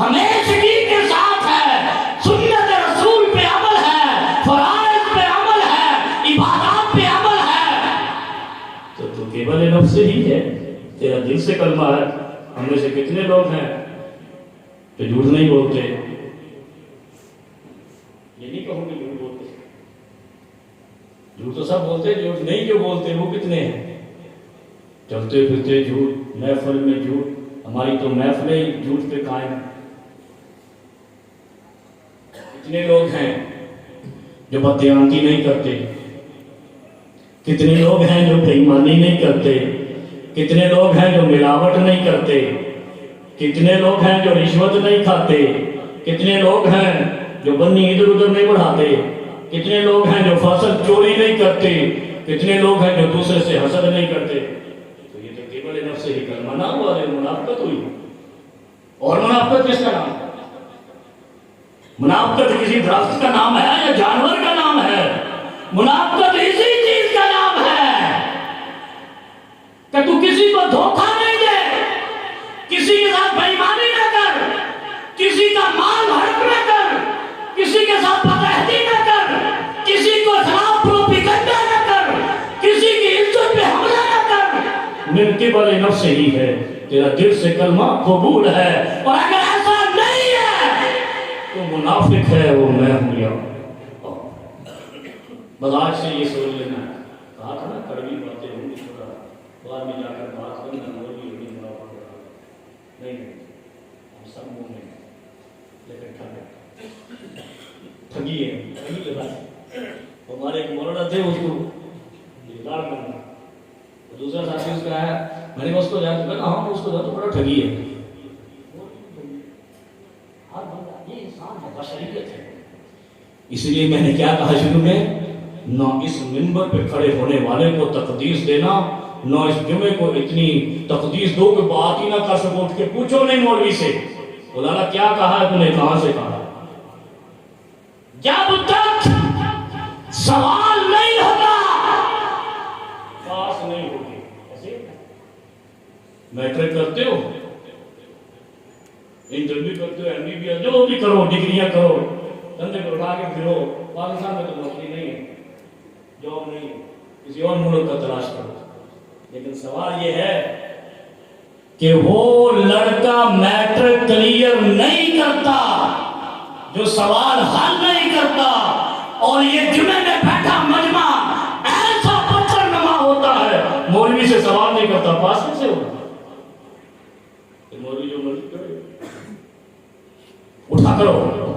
ہمیشگی کے ساتھ ہے، سنت رسول پہ عمل ہے، فرائض پہ عمل ہے، عبادات پہ عمل ہے، تو کیبل نفس ہی ہے، تیرا دل سے کلمہ ہے۔ ہم میں سے کتنے لوگ ہیں جو جھوٹ نہیں بولتے؟ یہ نہیں کہوں کہ جھوٹ بولتے، جھوٹ تو سب بولتے، جھوٹ نہیں جو بولتے وہ کتنے ہیں؟ چلتے پھرتے جھوٹ، محفل میں جھوٹ، ہماری تو محفلیں ہی جھوٹ پہ قائم ہیں۔ کتنے لوگ ہیں جو بددیانتی نہیں کرتے، کتنے لوگ ہیں جو بے ایمانی نہیں کرتے، کتنے لوگ ہیں جو ملاوٹ نہیں کرتے، کتنے لوگ ہیں جو رشوت نہیں کھاتے، کتنے لوگ ہیں جو بنی ادھر ادھر نہیں بڑھاتے، کتنے لوگ ہیں جو فصل چوری نہیں کرتے، کتنے لوگ ہیں جو دوسرے سے حسد نہیں کرتے۔ تو یہ تو کیبل نفس ہی کلمہ نہ ہوا، منافقت ہوئی۔ اور منافقت کس کا نام ہے؟ منافقت کسی درخت کا نام ہے یا جانور کا نام ہے؟ منافقت اسی چیز کا نام ہے کہ تو کسی کو دھوکہ نہیں دے، کسی کے ساتھ بے ایمانی نہ کر، کسی کا مال ہڑپ نہ کر، کسی کے ساتھ بدعہدی نہ کر، کسی کو خلاف پروپیگنڈا نہ کر، کسی کی عزت پہ حملہ نہ کر۔ من قبل نفس ہی ہے، تیرا دل سے کلمہ قبول ہے، اور اگر ایسا نہیں ہے تو منافق ہے، وہ میں ہوں یا بس آج سے یہ سوچ لینا ہے۔ کہا تھا نا کڑوی باتیں ہوں گی، تھوڑا بعد میں جا کر بات کرنا، مولوی ہوگی منافق نہیں، ہم سب منہ میں لیکن ٹھگی ہے، ٹھگی کے بعد ہمارے ایک مولانا تھے، اس کو اقرار کرنا، دوسرا ساتھی اس کا ہے، میں نے اس کو جا کے کہا ہاں اس کو تو بڑا ٹھگی ہے۔ ہر بندہ یہ انسان ہے، بشریت ہے۔ اس لیے میں نے کیا کہا شروع میں، نہ اس منبر پہ کھڑے ہونے والے کو تقدیس دینا، نہ اس جمعے کو اتنی تقدیس دو کہ بات ہی نہ کر سکو، اٹھ کے پوچھو نہیں مولوی سے مولانا کیا کہا ہے، تو نے کہاں سے کہا؟ جب تک سوال نہیں ہوگا پاس نہیں ہوگی۔ ایسے میٹرک کرتے ہو، انٹرویو کرتے ہو، MBBS جو بھی کرو، ڈگریاں کرو، دھندے پر اٹھا کے پھرو، پاکستان میں تو نوکری نہیں ہے، جاب نہیں ہے، کسی اور ملک کا تلاش کرو۔ لیکن سوال یہ ہے کہ وہ لڑکا میٹرک کلیئر نہیں کرتا جو سوال حل نہیں کرتا، اور یہ جمعے میں بیٹھا مجمع ایسا پتھر نما ہوتا ہے، مولوی سے سوال نہیں کرتا، پاس کیسے ہوگا؟ مولوی جو مرضی کرے، اٹھا کرو۔